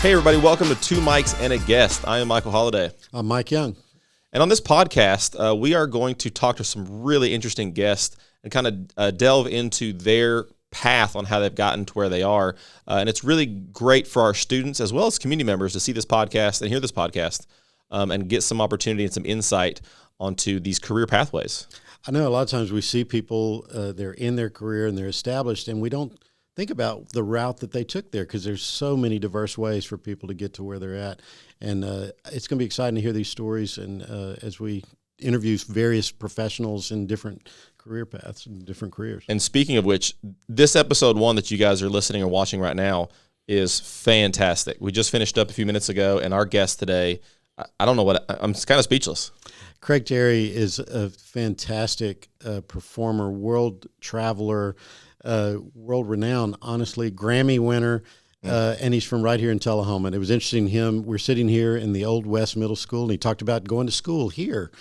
Hey, everybody, welcome to Two Mics and a Guest. I am Michael Holliday. I'm Mike Young. And on this podcast, we are going to talk to some really interesting guests and kind of delve into their path on how they've gotten to where they are. And it's really great for our students as well as community members to see this podcast and hear this podcast and get some opportunity and some insight onto these career pathways. I know a lot of times we see people, they're in their career and they're established, and we don't think about the route that they took there because there's so many diverse ways for people to get to where they're at. And it's going to be exciting to hear these stories and as we interview various professionals in different career paths and different careers. And speaking of which, this episode 1 that you guys are listening or watching right now is fantastic. We just finished up a few minutes ago, and our guest today, I don't know what, I'm kind of speechless. Craig Terry is a fantastic performer, world traveler, world-renowned, honestly, Grammy winner, and he's from right here in Tullahoma. And it was interesting, we're sitting here in the Old West Middle School, and he talked about going to school here.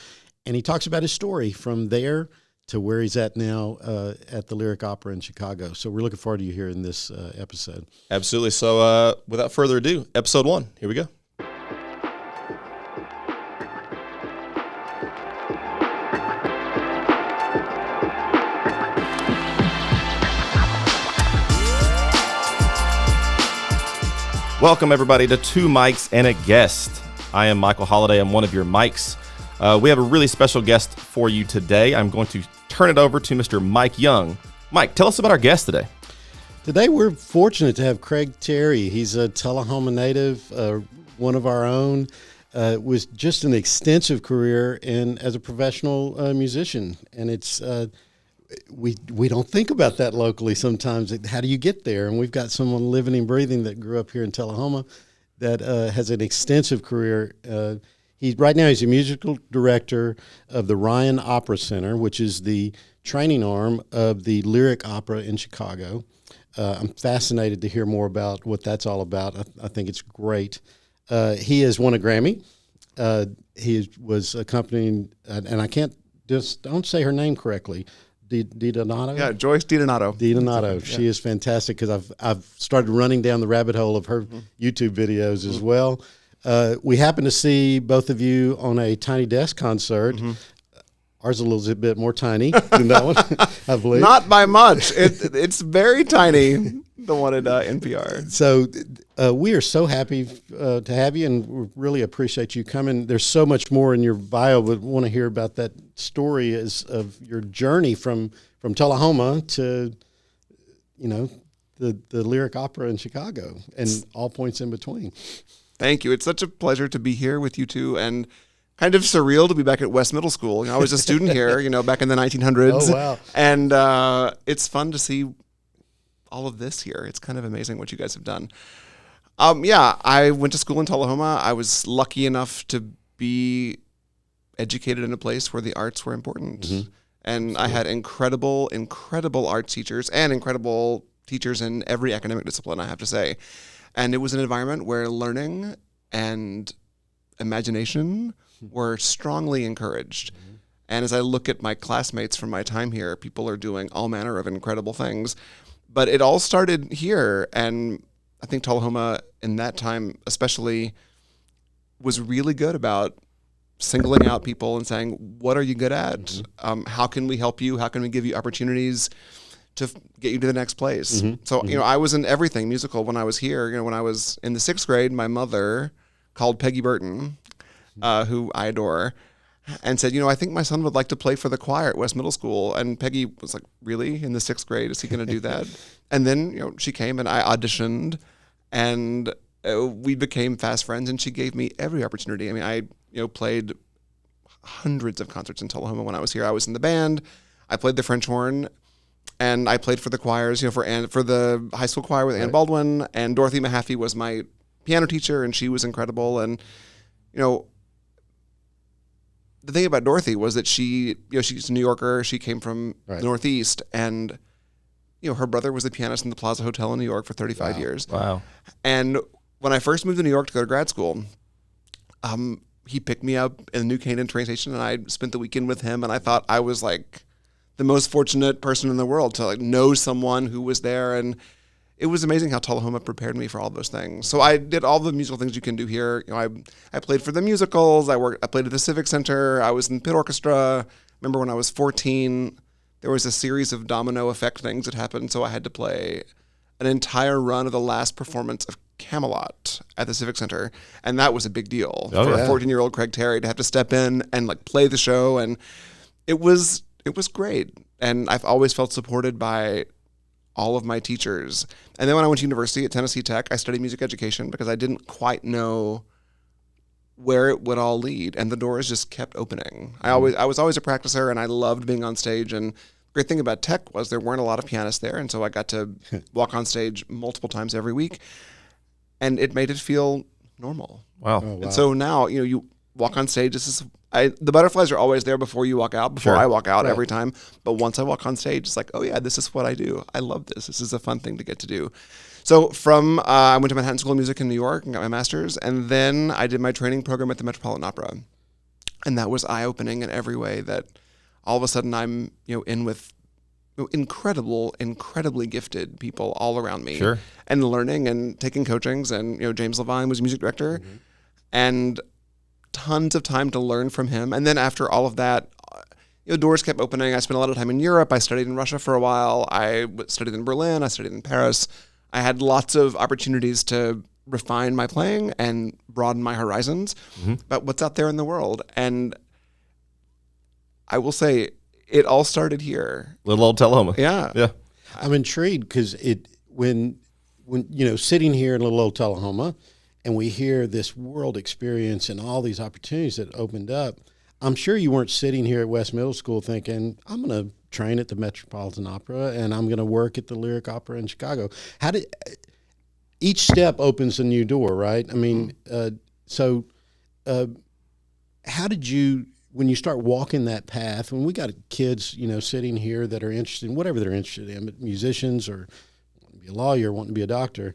And he talks about his story from there to where he's at now at the Lyric Opera in Chicago. So we're looking forward to you hearing this episode. Absolutely. So without further ado, episode 1, here we go. Welcome, everybody, to Two Mics and a Guest. I am Michael Holliday. I'm one of your mics. We have a really special guest for you today. I'm going to turn it over to Mr. Mike Young. Mike, tell us about our guest today. Today, we're fortunate to have Craig Terry. He's a Tullahoma native, one of our own, was just an extensive career as a professional musician. And it's we don't think about that locally sometimes. How do you get there? And we've got someone living and breathing that grew up here in Tullahoma that has an extensive career. Right now he's a musical director of the Ryan Opera Center, which is the training arm of the Lyric Opera in Chicago. I'm fascinated to hear more about what that's all about. I think it's great. He has won a Grammy. He was accompanying, and I don't say her name correctly, DiDonato? Yeah, Joyce DiDonato. DiDonato. Yeah. She is fantastic because I've started running down the rabbit hole of her YouTube videos as well. We happened to see both of you on a Tiny Desk concert. Ours a little bit more tiny than that one, I believe. Not by much. It's very tiny, the one at NPR. So we are so happy to have you, and we really appreciate you coming. There's so much more in your bio, but want to hear about that story of your journey from Tullahoma to, the Lyric Opera in Chicago and all points in between. Thank you. It's such a pleasure to be here with you two, and kind of surreal to be back at West Middle School. I was a student here, back in the 1900s. Oh, wow. And it's fun to see all of this here. It's kind of amazing what you guys have done. I went to school in Tullahoma. I was lucky enough to be educated in a place where the arts were important. Mm-hmm. And I had incredible arts teachers and incredible teachers in every academic discipline, I have to say. And it was an environment where learning and imagination were strongly encouraged. Mm-hmm. And as I look at my classmates from my time here, people are doing all manner of incredible things. But it all started here, and I think Tullahoma in that time especially was really good about singling out people and saying, what are you good at? Mm-hmm. How can we help you? How can we give you opportunities to get you to the next place? Mm-hmm. So, I was in everything musical when I was here. When I was in the 6th grade, my mother called Peggy Burton, who I adore, and said, I think my son would like to play for the choir at West Middle School. And Peggy was like, really? In the 6th grade? Is he going to do that? And then, she came and I auditioned, and we became fast friends, and she gave me every opportunity. I played hundreds of concerts in Tullahoma when I was here. I was in the band. I played the French horn, and I played for the choirs, for the high school choir with Ann Baldwin, and Dorothy Mahaffey was my piano teacher, and she was incredible. And, the thing about Dorothy was that she's a New Yorker. She came from the Northeast, and her brother was the pianist in the Plaza Hotel in New York for 35 years. Wow. And when I first moved to New York to go to grad school, he picked me up in the New Canaan train station, and I spent the weekend with him, and I thought I was like the most fortunate person in the world to know someone who was there. And it was amazing how Tullahoma prepared me for all those things. So I did all the musical things you can do here. I played for the musicals. I played at the Civic Center. I was in pit orchestra. Remember when I was 14, there was a series of domino effect things that happened. So I had to play an entire run of the last performance of Camelot at the Civic Center, and that was a big deal for a 14-year-old Craig Terry to have to step in and like play the show, and it was great. And I've always felt supported by all of my teachers. And then when I went to university at Tennessee Tech, I studied music education because I didn't quite know where it would all lead, and the doors just kept opening. I was always a practicer, and I loved being on stage. And great thing about Tech was there weren't a lot of pianists there, and so I got to walk on stage multiple times every week, and it made it feel normal. Wow. Oh, wow. And so now, you walk on stage. The butterflies are always there before you walk out, before I walk out every time. But once I walk on stage, it's like, oh yeah, this is what I do. I love this. This is a fun thing to get to do. So I went to Manhattan School of Music in New York and got my master's, and then I did my training program at the Metropolitan Opera. And that was eye-opening in every way, that all of a sudden I'm, in with incredibly gifted people all around me, and learning and taking coachings. And James Levine was music director, and tons of time to learn from him. And then after all of that, doors kept opening. I spent a lot of time in Europe. I studied in Russia for a while. I studied in Berlin. I studied in Paris. I had lots of opportunities to refine my playing and broaden my horizons about what's out there in the world. And I will say, it all started here. Little old Tullahoma. Yeah. I'm intrigued because when sitting here in little old Tullahoma, and we hear this world experience and all these opportunities that opened up, I'm sure you weren't sitting here at West Middle School thinking, I'm going to train at the Metropolitan Opera and I'm going to work at the Lyric Opera in Chicago. Each step opens a new door, right? I mean, how did you, when you start walking that path, when we got kids, sitting here that are interested in whatever they're interested in, but musicians or want to be a lawyer, want to be a doctor,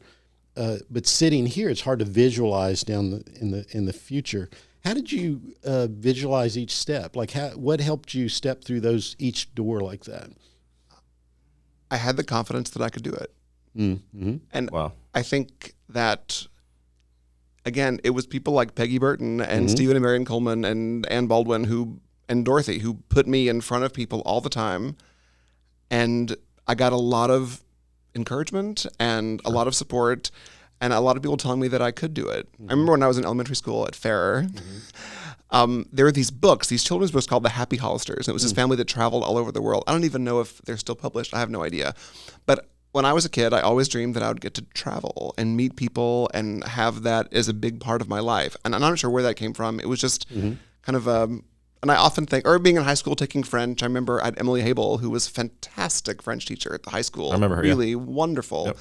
but sitting here, it's hard to visualize down in the future. How did you visualize each step? Like, what helped you step through each door like that? I had the confidence that I could do it. Mm-hmm. And I think that, again, it was people like Peggy Burton and Stephen and Marion Coleman and Ann Baldwin and Dorothy who put me in front of people all the time. And I got a lot of encouragement and a lot of support and a lot of people telling me that I could do it. I remember when I was in elementary school at Farrer, there were these children's books called The Happy Hollisters. And it was this family that traveled all over the world. I don't even know if they're still published. I have no idea. But when I was a kid, I always dreamed that I would get to travel and meet people and have that as a big part of my life. And I'm not sure where that came from. It was just kind of and I often think, or being in high school taking French, I remember I had Emily Habel, who was a fantastic French teacher at the high school. I remember her, really wonderful,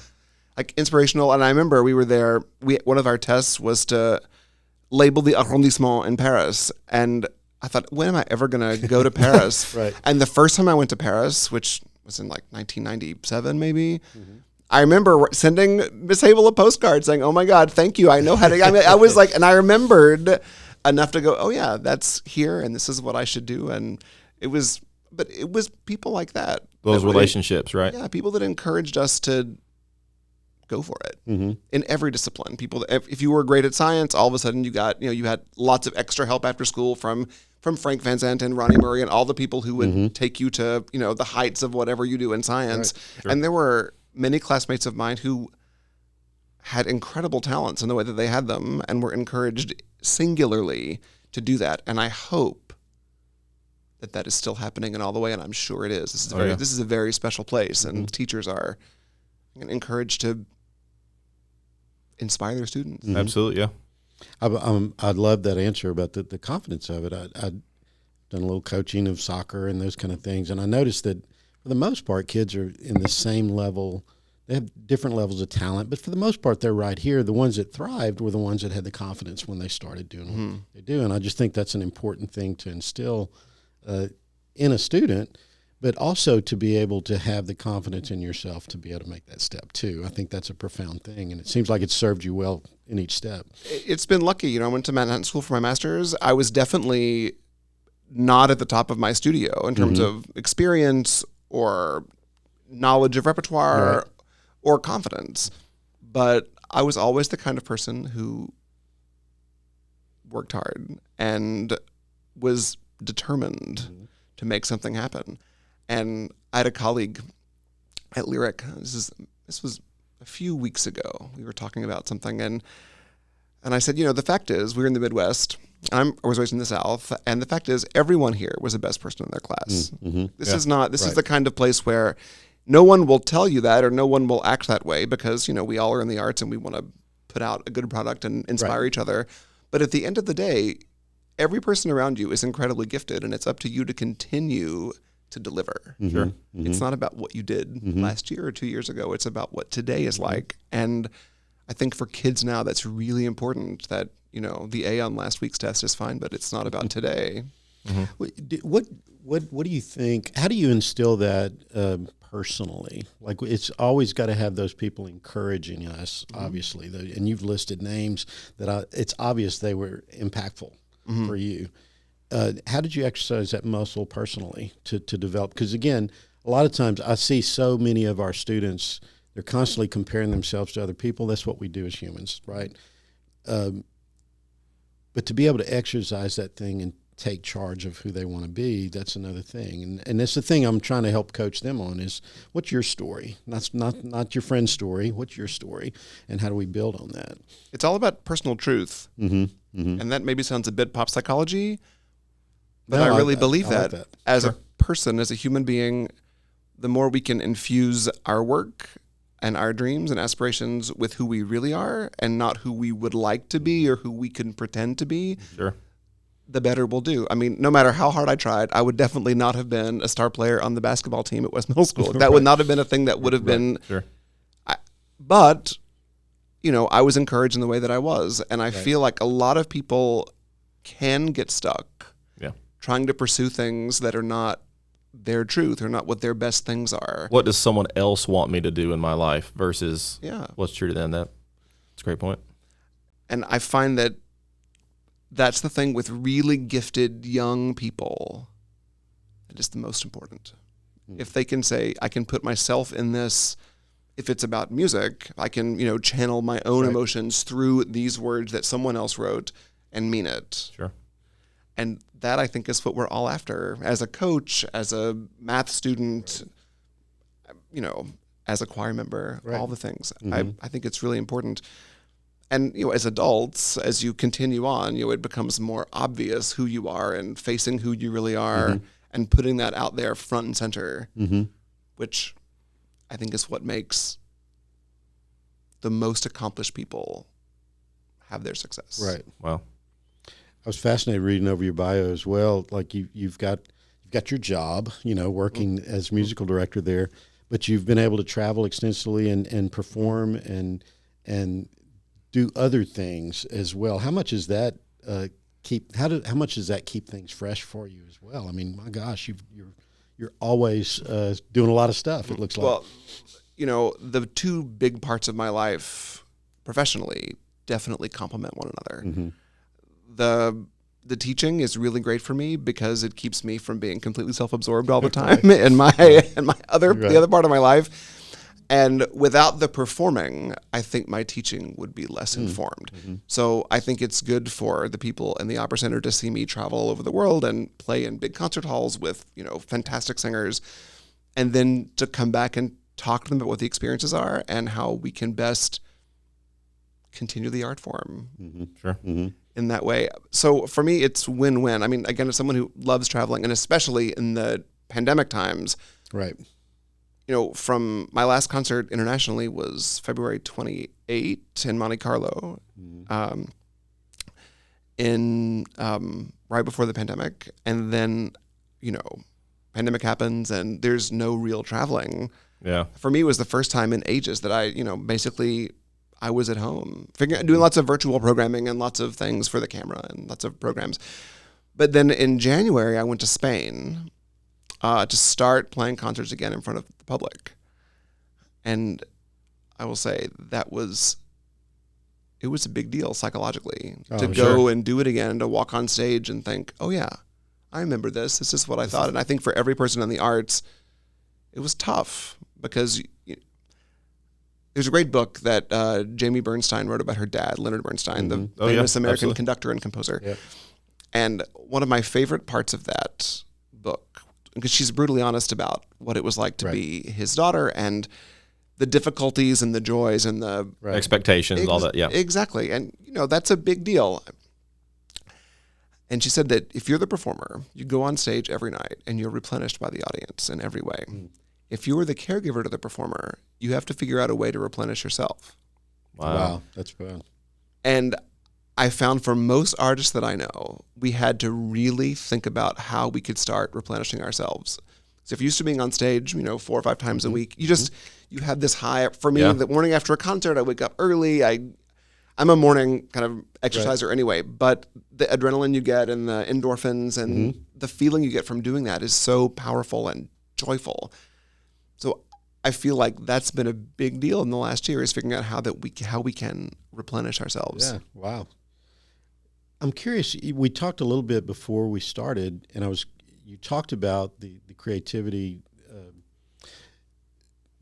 like inspirational. And I remember we were there. One of our tests was to label the arrondissement in Paris. And I thought, when am I ever going to go to Paris? Right. And the first time I went to Paris, which was in like 1997 maybe, I remember sending Miss Habel a postcard saying, oh my God, thank you. I know how to, I was like, and I remembered enough to go, oh yeah, that's here and this is what I should do. And it was people like that. Those relationships, right? Yeah, people that encouraged us to go for it in every discipline. People, if you were great at science, all of a sudden you got, you had lots of extra help after school from Frank Van Zandt and Ronnie Murray and all the people who would take you to, the heights of whatever you do in science. Right. Sure. And there were many classmates of mine who had incredible talents in the way that they had them and were encouraged singularly to do that. And I hope that is still happening in all the way, and I'm sure it is. This is a very special place, and teachers are encouraged to inspire their students. Absolutely, yeah. I love that answer about the confidence of it. I've done a little coaching of soccer and those kind of things, and I noticed that for the most part, kids are in the same level. They have different levels of talent, but for the most part, they're right here. The ones that thrived were the ones that had the confidence when they started doing what they do, and I just think that's an important thing to instill in a student, but also to be able to have the confidence in yourself to be able to make that step too. I think that's a profound thing, and it seems like it's served you well in each step. It's been lucky. I went to Manhattan School for my master's. I was definitely not at the top of my studio in terms of experience or knowledge of repertoire or confidence. But I was always the kind of person who worked hard and was determined to make something happen. And I had a colleague at Lyric. This was a few weeks ago. We were talking about something, and I said, the fact is, we're in the Midwest. I was raised in the South, and the fact is, everyone here was the best person in their class. This is not. This is the kind of place where no one will tell you that, or no one will act that way, because we all are in the arts and we want to put out a good product and inspire each other. But at the end of the day, every person around you is incredibly gifted, and it's up to you to continue to deliver. Sure. It's not about what you did last year or 2 years ago. It's about what today is like. And I think for kids now, that's really important that, the A on last week's test is fine, but it's not about today. What do you think? How do you instill that personally? Like, it's always got to have those people encouraging us, obviously. And you've listed names that it's obvious they were impactful for you. How did you exercise that muscle personally to develop? Because again, a lot of times I see so many of our students, they're constantly comparing themselves to other people. That's what we do as humans, right? But to be able to exercise that thing and take charge of who they want to be, that's another thing. And that's the thing I'm trying to help coach them on is, what's your story? That's not your friend's story. What's your story? And how do we build on that? It's all about personal truth. And that maybe sounds a bit pop psychology, but I really believe that, like that as a person, as a human being, the more we can infuse our work and our dreams and aspirations with who we really are and not who we would like to be or who we can pretend to be, the better we'll do. I mean, no matter how hard I tried, I would definitely not have been a star player on the basketball team at West Middle School. That would not have been a thing that would have been. But, I was encouraged in the way that I was. And I feel like a lot of people can get stuck trying to pursue things that are not their truth or not what their best things are. What does someone else want me to do in my life versus what's true to them? That's a great point. And I find that that's the thing with really gifted young people. It is the most important. If they can say, I can put myself in this, if it's about music, I can, channel my own emotions through these words that someone else wrote and mean it. Sure. And that, I think, is what we're all after. As a coach, as a math student, as a choir member, all the things. I think it's really important. And, as adults, as you continue on, it becomes more obvious who you are and facing who you really are and putting that out there front and center, which I think is what makes the most accomplished people have their success. Right. Wow. I was fascinated reading over your bio as well. Like you've got your job, working as musical director there, but you've been able to travel extensively and perform and do other things as well. How much is that how much does that keep things fresh for you as well? I mean, my gosh, you're always doing a lot of stuff. It looks like. Well, the two big parts of my life professionally definitely complement one another. The teaching is really great for me because it keeps me from being completely self-absorbed all the time in the other part of my life. And without the performing, I think my teaching would be less informed. So I think it's good for the people in the Opera Center to see me travel all over the world and play in big concert halls with, fantastic singers, and then to come back and talk to them about what the experiences are and how we can best continue the art form. In that way. So for me, it's win-win. I mean, again, as someone who loves traveling, and especially in the pandemic times, right. From my last concert internationally was February 28 in Monte Carlo, right before the pandemic. And then, pandemic happens and there's no real traveling. Yeah. For me, it was the first time in ages that I, basically I was at home doing lots of virtual programming and lots of things for the camera and lots of programs. But then in January, I went to Spain to start playing concerts again in front of the public. And I will say it was a big deal psychologically to go and do it again and to walk on stage and think, oh yeah, I remember this. This is what I thought. And I think for every person in the arts, it was tough because there's a great book that Jamie Bernstein wrote about her dad, Leonard Bernstein, the famous American conductor and composer. Yep. And one of my favorite parts of that book, because she's brutally honest about what it was like to be his daughter and the difficulties and the joys and the expectations, all that. Yeah, exactly. And that's a big deal. And she said that if you're the performer, you go on stage every night and you're replenished by the audience in every way. If you were the caregiver to the performer, you have to figure out a way to replenish yourself. Wow. That's bad. And I found for most artists that I know, we had to really think about how we could start replenishing ourselves. So if you're used to being on stage, 4 or 5 times a week, you have this high. For me, the morning after a concert, I wake up early. I'm a morning kind of exerciser anyway, but the adrenaline you get and the endorphins and the feeling you get from doing that is so powerful and joyful. So I feel like that's been a big deal in the last year, is figuring out how we can replenish ourselves. Yeah. Wow. I'm curious. We talked a little bit before we started, and you talked about the creativity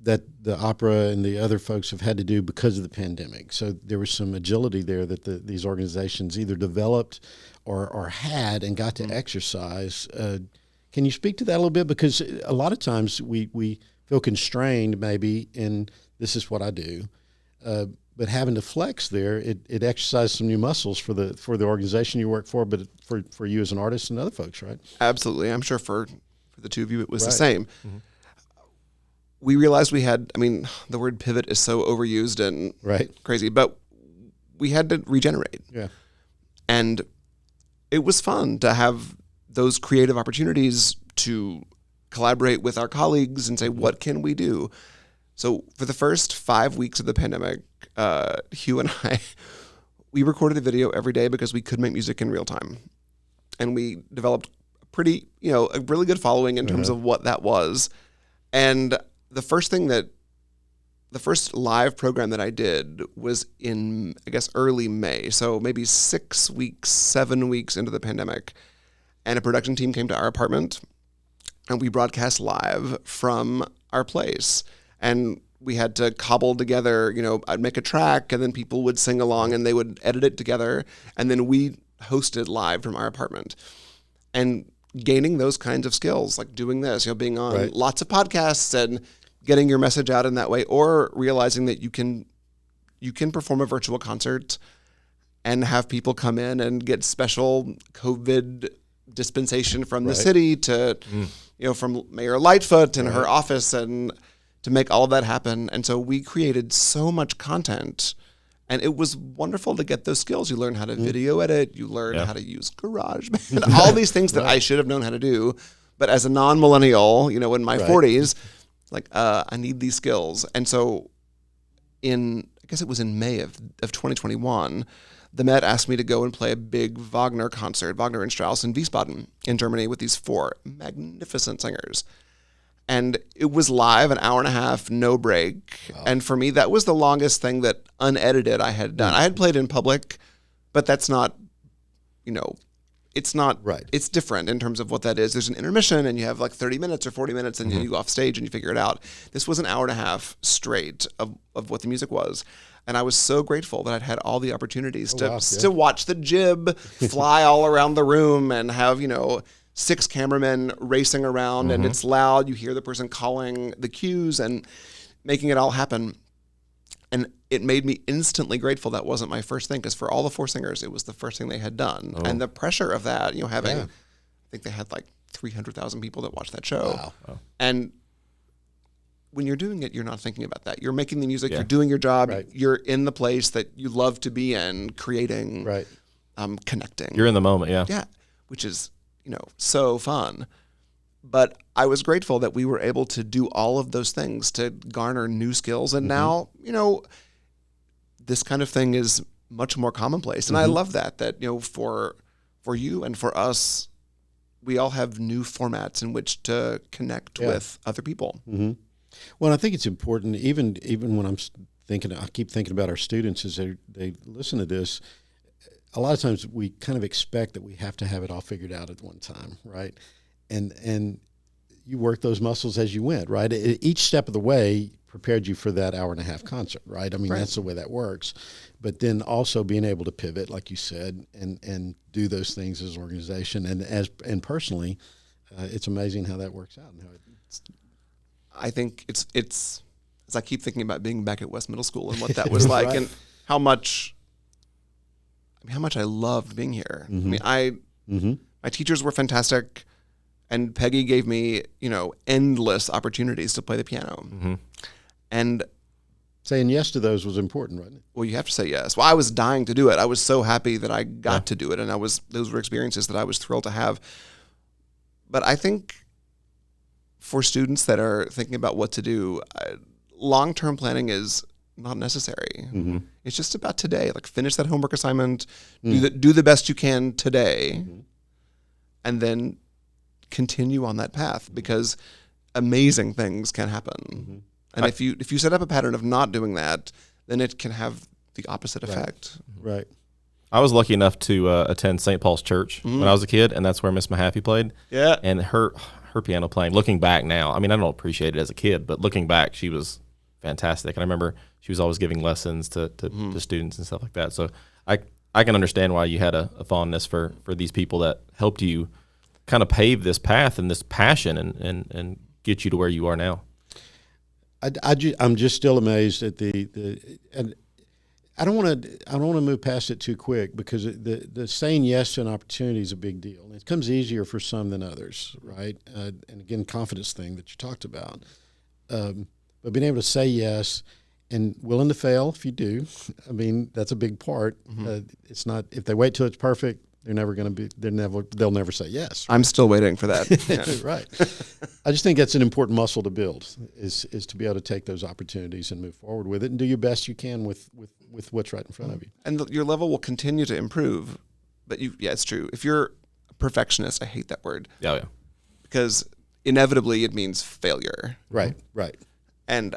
that the opera and the other folks have had to do because of the pandemic. So there was some agility there that these organizations either developed or had and got to exercise. Can you speak to that a little bit? Because a lot of times we feel constrained maybe, and this is what I do. But having to flex there, it exercised some new muscles for the organization you work for, but for you as an artist and other folks, right? Absolutely. I'm sure for the two of you, it was the same. We realized the word pivot is so overused and crazy, but we had to regenerate. Yeah. And it was fun to have those creative opportunities to collaborate with our colleagues and say, what can we do? So for the first 5 weeks of the pandemic, Hugh and I, we recorded a video every day because we could make music in real time. And we developed a really good following in terms of what that was. And the first live program that I did was in, I guess, early May. So maybe 6 weeks, 7 weeks into the pandemic. And a production team came to our apartment and we broadcast live from our place. And we had to cobble together, I'd make a track and then people would sing along and they would edit it together. And then we hosted live from our apartment. And gaining those kinds of skills, like doing this, being on lots of podcasts and getting your message out in that way, or realizing that you can perform a virtual concert and have people come in and get special COVID dispensation from the city to, from Mayor Lightfoot and her office, and to make all of that happen. And so we created so much content, and it was wonderful to get those skills. You learn how to video edit, you learn how to use GarageBand, all these things that I should have known how to do. But as a non-millennial, in my 40s, I need these skills. And so I guess it was in May of 2021, the Met asked me to go and play a big Wagner concert, Wagner and Strauss in Wiesbaden in Germany, with these 4 magnificent singers. And it was live, an hour and a half, no break. Wow. And for me, that was the longest thing that unedited I had done. I had played in public, but that's not, it's not, it's different in terms of what that is. There's an intermission and you have 30 minutes or 40 minutes and you go off stage and you figure it out. This was an hour and a half straight of what the music was. And I was so grateful that I'd had all the opportunities to watch the jib fly all around the room and have, 6 cameramen racing around and it's loud. You hear the person calling the cues and making it all happen. And it made me instantly grateful that wasn't my first thing, because for all the 4 singers, it was the first thing they had done. And the pressure of that, having, I think they had 300,000 people that watched that show. Wow. And when you're doing it, you're not thinking about that. You're making the music, you're doing your job, you're in the place that you love to be in, creating, connecting. You're in the moment, Yeah, which is, so fun. But I was grateful that we were able to do all of those things to garner new skills. And now, this kind of thing is much more commonplace. And I love that, for you and for us, we all have new formats in which to connect with other people. Well, I think it's important, even when I keep thinking about our students as they listen to this. A lot of times we kind of expect that we have to have it all figured out at one time, right? And you work those muscles as you went, right? Each step of the way prepared you for that hour and a half concert, right? I mean, that's the way that works. But then also being able to pivot, like you said, and do those things as an organization and personally, it's amazing how that works out. And how I think it's as I keep thinking about being back at West Middle School and what that was like, Right. and how much I loved being here. Mm-hmm. I mean, my teachers were fantastic, and Peggy gave me, endless opportunities to play the piano. Mm-hmm. And saying yes to those was important, wasn't it? well, you have to say yes. Well, I was dying to do it. I was so happy that I got to do it, and those were experiences that I was thrilled to have. But I think for students that are thinking about what to do, long-term planning is not necessary. Mm-hmm. It's just about today. Like, finish that homework assignment, do the best you can today, and then continue on that path, because amazing things can happen. And if you set up a pattern of not doing that, then it can have the opposite effect. Right. I was lucky enough to attend St. Paul's Church when I was a kid, and that's where Miss Mahaffey played. Yeah. And her piano playing, looking back now, I mean, I don't appreciate it as a kid, but looking back, she was fantastic. And I remember she was always giving lessons to students and stuff like that. So I can understand why you had a fondness for these people that helped you kind of pave this path and this passion and get you to where you are now. I'm just still amazed at and I don't want to move past it too quick, because the saying yes to an opportunity is a big deal. It comes easier for some than others, right? And again, confidence thing that you talked about, but being able to say yes and willing to fail if you do, I mean, that's a big part. It's not, if they wait till it's perfect, they'll never say yes. I'm still waiting for that. Yeah. Right. I just think that's an important muscle to build, is to be able to take those opportunities and move forward with it and do your best you can with what's right in front of you. And your level will continue to improve. But it's true. If you're a perfectionist, I hate that word. Yeah. Because inevitably it means failure. Right. Right. And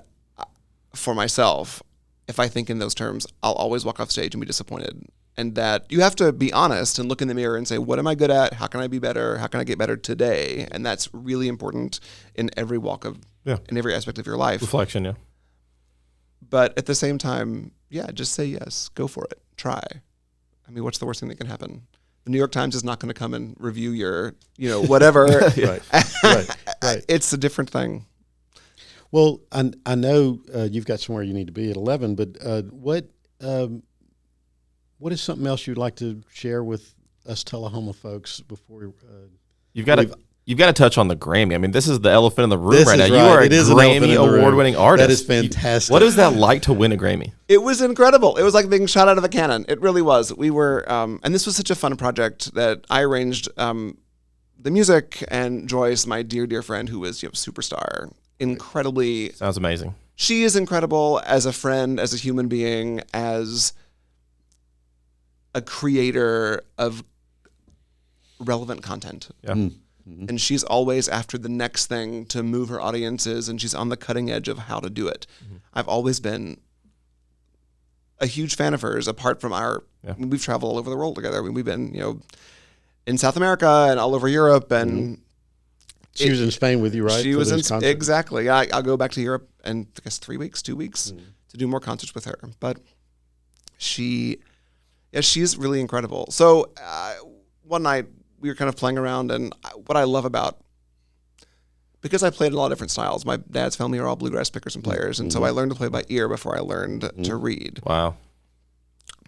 for myself, if I think in those terms, I'll always walk off stage and be disappointed. And that you have to be honest and look in the mirror and say, what am I good at? How can I be better? How can I get better today? And that's really important in every in every aspect of your life. Reflection, yeah. But at the same time, just say yes. Go for it. Try. I mean, what's the worst thing that can happen? The New York Times is not going to come and review your, whatever. Right. It's a different thing. Well, I know you've got somewhere you need to be at 11, but what is something else you'd like to share with us Tullahoma folks before you've got to touch on the Grammy? I mean, this is the elephant in the room right now. Right. You are It a is an elephant Grammy in the room. award-winning artist. That is fantastic. What is that like to win a Grammy? It was incredible. It was like being shot out of a cannon. It really was. We were, and this was such a fun project that I arranged the music, and Joyce, my dear, dear friend, who is superstar, incredibly. Sounds amazing. She is incredible as a friend, as a human being, as a creator of relevant content. Yeah. Mm-hmm. And she's always after the next thing to move her audiences, and she's on the cutting edge of how to do it. I've always been a huge fan of hers, apart from we've traveled all over the world together. I mean, we've been, in South America and all over Europe, and she was in Spain with you, right? She was exactly. I'll go back to Europe in, I guess, 2 weeks to do more concerts with her. But she's really incredible. So one night we were kind of playing around, and what I love about, because I played in a lot of different styles. My dad's family are all bluegrass pickers and players, and so I learned to play by ear before I learned to read. Wow.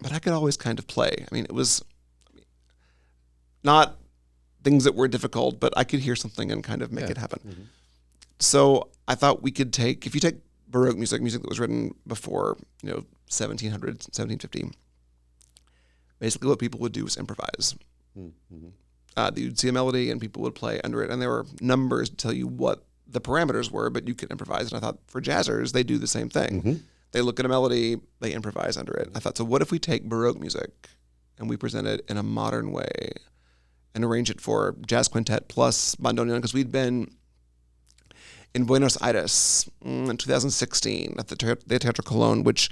But I could always kind of play. I mean, it was not things that were difficult, but I could hear something and kind of make it happen. So I thought we could if you take Baroque music that was written before, 1700, 1750, basically what people would do was improvise. You'd see a melody and people would play under it, and there were numbers to tell you what the parameters were, but you could improvise. And I thought, for jazzers, they do the same thing. They look at a melody, they improvise under it. I thought, so what if we take Baroque music and we present it in a modern way and arrange it for jazz quintet plus bandoneon? Because we'd been in Buenos Aires in 2016 at the Teatro Colón, which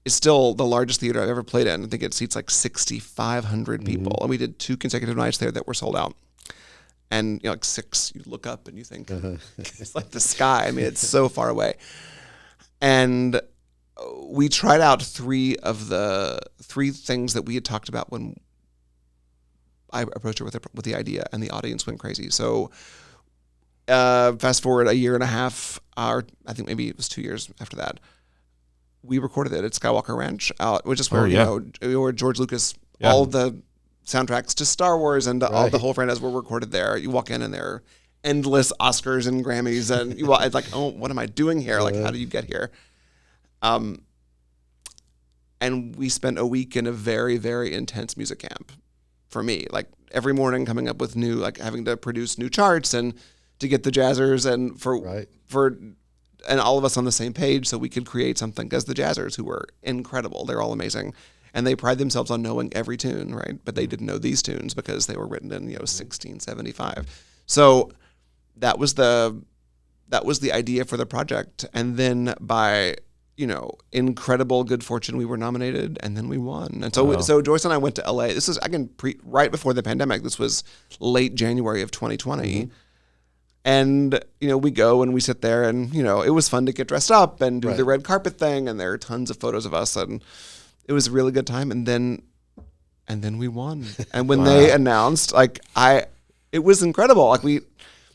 is still the largest theater I've ever played in. I think it seats like 6,500 people. And we did 2 consecutive nights there that were sold out. And like 6, you look up and you think, it's like the sky. I mean, it's so far away. And we tried out three things that we had talked about when I approached her with the idea, and the audience went crazy. So fast forward a year and a half, or I think maybe it was 2 years after that, we recorded it at Skywalker Ranch, which is where where George Lucas, all the soundtracks to Star Wars and all the whole franchise were recorded there. You walk in and there are endless Oscars and Grammys, and it's like, oh, what am I doing here? Like, how do you get here? And we spent a week in a very, very intense music camp for me. Like every morning coming up with new, like having to produce new charts and to get the jazzers and and all of us on the same page so we could create something. Because the jazzers, who were incredible, they're all amazing. And they pride themselves on knowing every tune, right? But they didn't know these tunes because they were written in 1675. So that was the idea for the project. And then by incredible good fortune, we were nominated, and then we won. And so Joyce and I went to LA. This is right before the pandemic. This was late January of 2020. And we go and we sit there, and it was fun to get dressed up and do the red carpet thing, and there are tons of photos of us, and it was a really good time. And then we won. And when they announced, it was incredible. Like we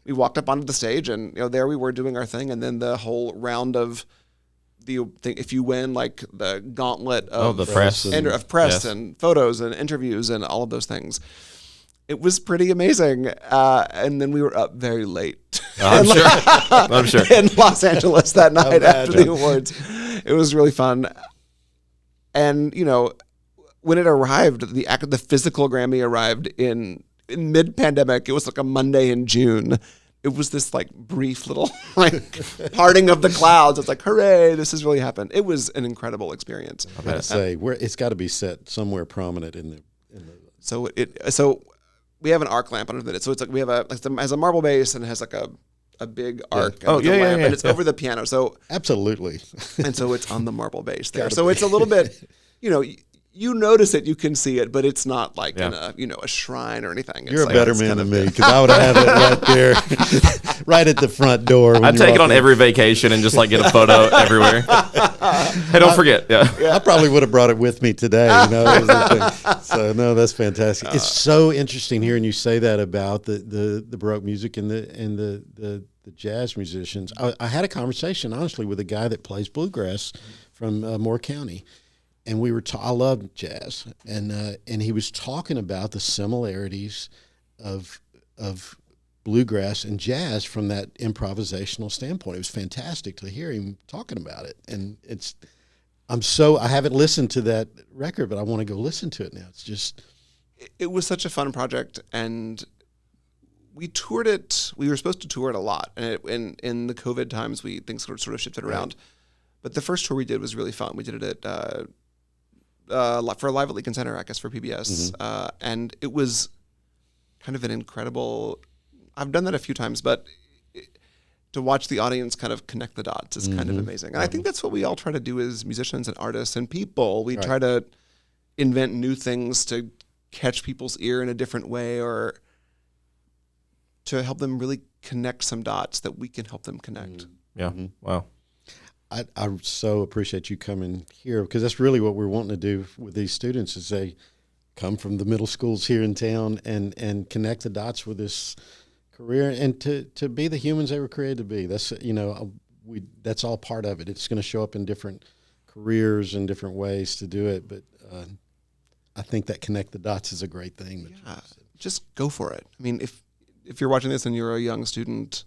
walked up onto the stage, and there we were doing our thing, and then the whole round of if you win, like the gauntlet of the press and photos and interviews and all of those things. It was pretty amazing. And then we were up very late. I'm sure. In Los Angeles that night after the awards. It was really fun. And, when it arrived, the physical Grammy arrived in mid-pandemic. It was like a Monday in June. It was this brief little parting of the clouds. It's like, hooray, this has really happened. It was an incredible experience. I gotta say, it's got to be set somewhere prominent in the. So we have an arc lamp underneath it. So it's like we have has a marble base, and it has a big arc. And and it's over the piano. So absolutely. And so it's on the marble base there. So it's a little bit, you notice it, you can see it, but it's not like in a shrine or anything. You're a better man than me, because I would have it right there, right at the front door. I'd take it on every vacation and just get a photo everywhere. Hey, don't forget. Yeah. I probably would have brought it with me today. So no, that's fantastic. It's so interesting hearing you say that about the Baroque music and the jazz musicians. I had a conversation honestly with a guy that plays bluegrass from Moore County. And we were I love jazz, and he was talking about the similarities of bluegrass and jazz from that improvisational standpoint. It was fantastic to hear him talking about it, and I haven't listened to that record, but I want to go listen to it now. It was such a fun project, and we toured it. We were supposed to tour it a lot, and in the COVID times, things sort of shifted around. But the first tour we did was really fun. We did it at. For Live at Lincoln Center, I guess, for PBS. And it was kind of an incredible, I've done that a few times, but to watch the audience kind of connect the dots is kind of amazing. And I think that's what we all try to do as musicians and artists and people. We try to invent new things to catch people's ear in a different way, or to help them really connect some dots that we can help them connect. Yeah. Wow. I so appreciate you coming here, because that's really what we're wanting to do with these students, is they come from the middle schools here in town and connect the dots with this career, and to be the humans they were created to be. That's that's all part of it. It's going to show up in different careers and different ways to do it, but I think that connect the dots is a great thing. Just go for it. I mean, if you're watching this and you're a young student,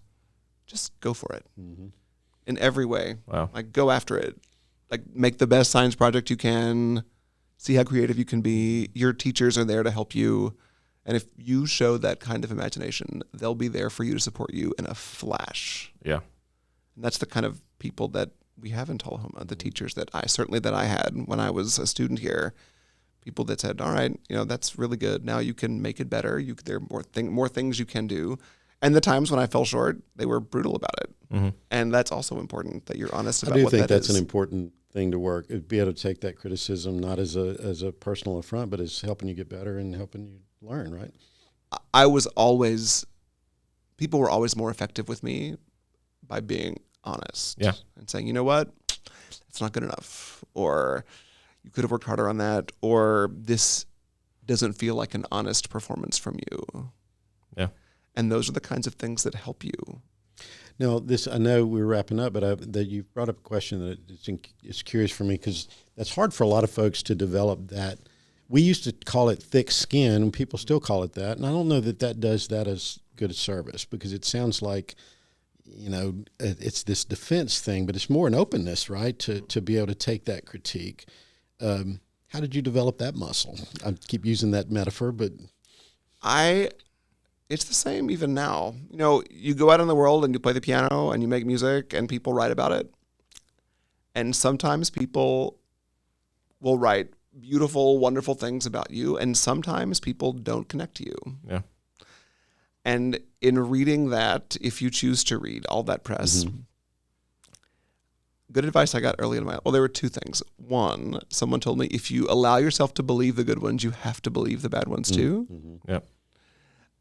just go for it. In every way. Wow. Go after it. Make the best science project you can. See how creative you can be. Your teachers are there to help you. And if you show that kind of imagination, they'll be there for you to support you in a flash. Yeah. And that's the kind of people that we have in Tullahoma, the teachers that I had when I was a student here. People that said, all right, that's really good. Now you can make it better. There are more things you can do. And the times when I fell short, they were brutal about it. And that's also important, that you're honest about what that is. I do think that's an important thing to work, be able to take that criticism not as a personal affront, but as helping you get better and helping you learn, right? People were always more effective with me by being honest. Yeah. And saying, you know what? it's not good enough, or you could have worked harder on that, or this doesn't feel like an honest performance from you. Yeah. And those are the kinds of things that help you. Now, this, I know we're wrapping up, but that you brought up a question that it's curious for me, because that's hard for a lot of folks to develop that. We used to call it thick skin, and people still call it that. And I don't know that that does that as good a service, because it sounds like, it's this defense thing, but it's more an openness, right? To be able to take that critique. How did you develop that muscle? I keep using that metaphor, but It's the same even now. You go out in the world and you play the piano and you make music and people write about it. And sometimes people will write beautiful, wonderful things about you, and sometimes people don't connect to you. Yeah. And in reading that, if you choose to read all that press, good advice I got early in well, there were two things. One, someone told me, if you allow yourself to believe the good ones, you have to believe the bad ones too. Yeah.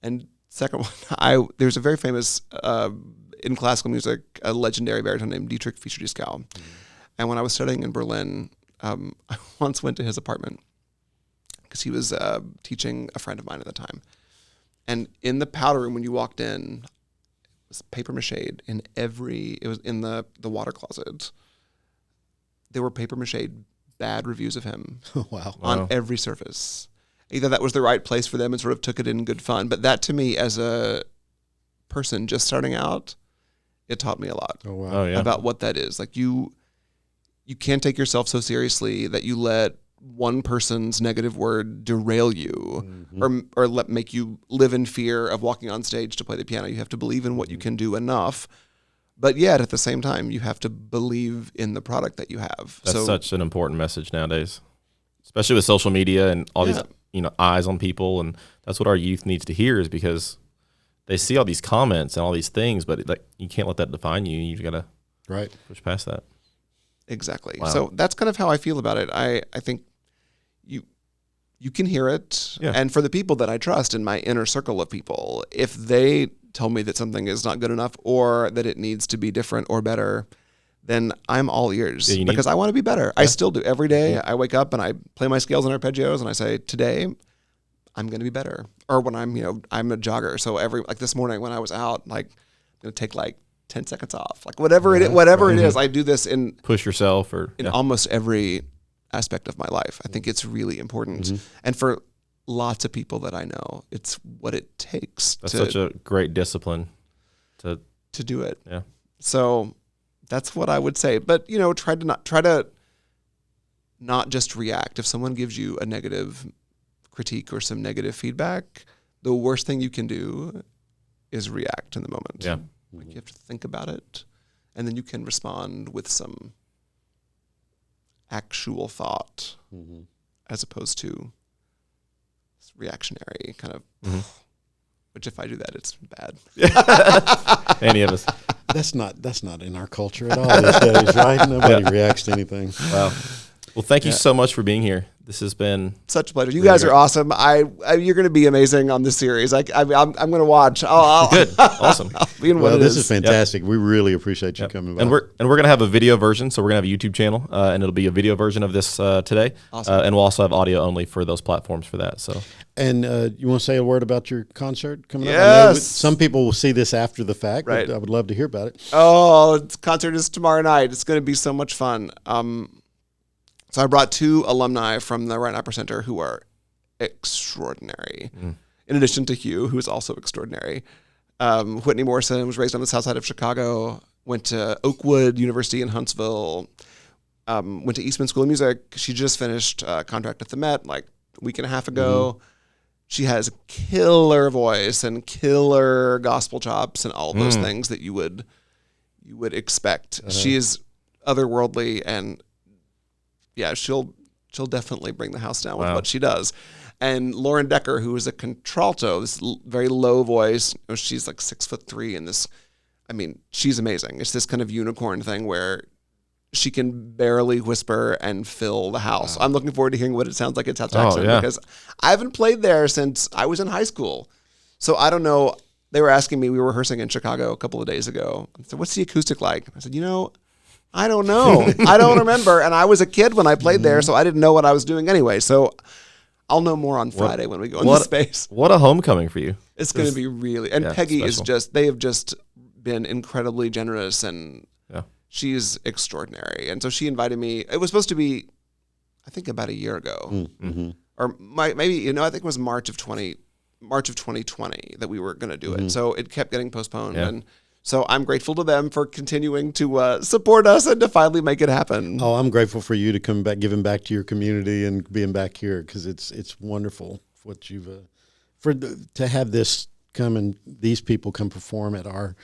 And second one, there's a very famous, in classical music, a legendary baritone named Dietrich Fischer-Dieskau. And when I was studying in Berlin, I once went to his apartment because he was teaching a friend of mine at the time. And in the powder room, when you walked in, it was paper mache in it was in the water closet. There were paper mache bad reviews of him on every surface. Either that was the right place for them and sort of took it in good fun. But that, to me, as a person just starting out, it taught me a lot about what that is. Like you can't take yourself so seriously that you let one person's negative word derail you or make you live in fear of walking on stage to play the piano. You have to believe in what you can do enough. But yet, at the same time, you have to believe in the product that you have. That's such an important message nowadays, especially with social media and all these eyes on people. And that's what our youth needs to hear, is because they see all these comments and all these things, but you can't let that define you. You got to push past that. Exactly. Wow. So that's kind of how I feel about it. I think you can hear it. Yeah. And for the people that I trust in my inner circle of people, if they tell me that something is not good enough or that it needs to be different or better, then I'm all ears because I want to be better. Yeah. I still do. Every day I wake up and I play my scales and arpeggios and I say, today I'm going to be better. Or when I'm a jogger. So this morning when I was out, I'm going to take 10 seconds off, whatever it is. I do this in push yourself almost every aspect of my life. I think it's really important. And for lots of people that I know, it's what it takes. That's such a great discipline to do it. Yeah. So that's what I would say. But try to not just react. If someone gives you a negative critique or some negative feedback, the worst thing you can do is react in the moment. Yeah. You have to think about it, and then you can respond with some actual thought as opposed to reactionary kind of, which if I do that, it's bad. Any of us. That's not in our culture at all these days, right? Nobody reacts to anything. Wow. Well, thank you so much for being here. This has been such a pleasure. You guys are awesome. You're going to be amazing on this series. I'm going to watch. Good. Awesome. This is fantastic. Yep. We really appreciate you coming by. And we're going to have a video version. So we're going to have a YouTube channel, and it'll be a video version of this today. Awesome. And we'll also have audio only for those platforms for that. So. And you want to say a word about your concert coming up? Yes. I know some people will see this after the fact, right. But I would love to hear about it. Oh, the concert is tomorrow night. It's going to be so much fun. So I brought 2 alumni from the Wright Opera Center who are extraordinary, in addition to Hugh, who is also extraordinary. Whitney Morrison was raised on the south side of Chicago, went to Oakwood University in Huntsville, went to Eastman School of Music. She just finished a contract at the Met a week and a half ago. She has a killer voice and killer gospel chops and all those things that you would expect. She is otherworldly, and she'll definitely bring the house down with what she does. And Lauren Decker, who is a contralto, this very low voice, she's 6'3", and she's amazing. It's this kind of unicorn thing where she can barely whisper and fill the house. Wow. I'm looking forward to hearing what it sounds like at South Jackson because I haven't played there since I was in high school. So I don't know. They were asking me, we were rehearsing in Chicago a couple of days ago. I said, what's the acoustic like? I said, I don't know. I don't remember. And I was a kid when I played there, so I didn't know what I was doing anyway. So I'll know more on Friday when we go into space. What a homecoming for you. It's going to be really, and Peggy is they have just been incredibly generous, and she's extraordinary. And so she invited me. It was supposed to be, I think, about a year ago, or maybe I think it was March of 2020 that we were going to do it. So it kept getting postponed, and so I'm grateful to them for continuing to support us and to finally make it happen. Oh, I'm grateful for you to come back, giving back to your community and being back here, because it's wonderful what you've to have this come and these people come perform at our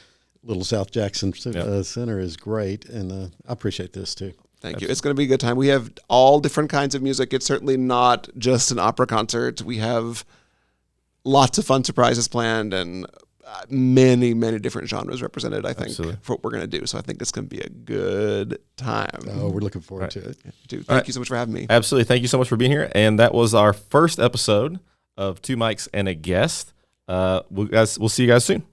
little South Jackson Center is great, and I appreciate this too. Thank you. It's going to be a good time. We have all different kinds of music. It's certainly not just an opera concert. We have lots of fun surprises planned and many, many different genres represented, I think, for what we're going to do. So I think it's going to be a good time. Oh, we're looking forward to it. Dude, thank you so much for having me. Absolutely. Thank you so much for being here. And that was our first episode of Two Mics and a Guest. We'll see you guys soon.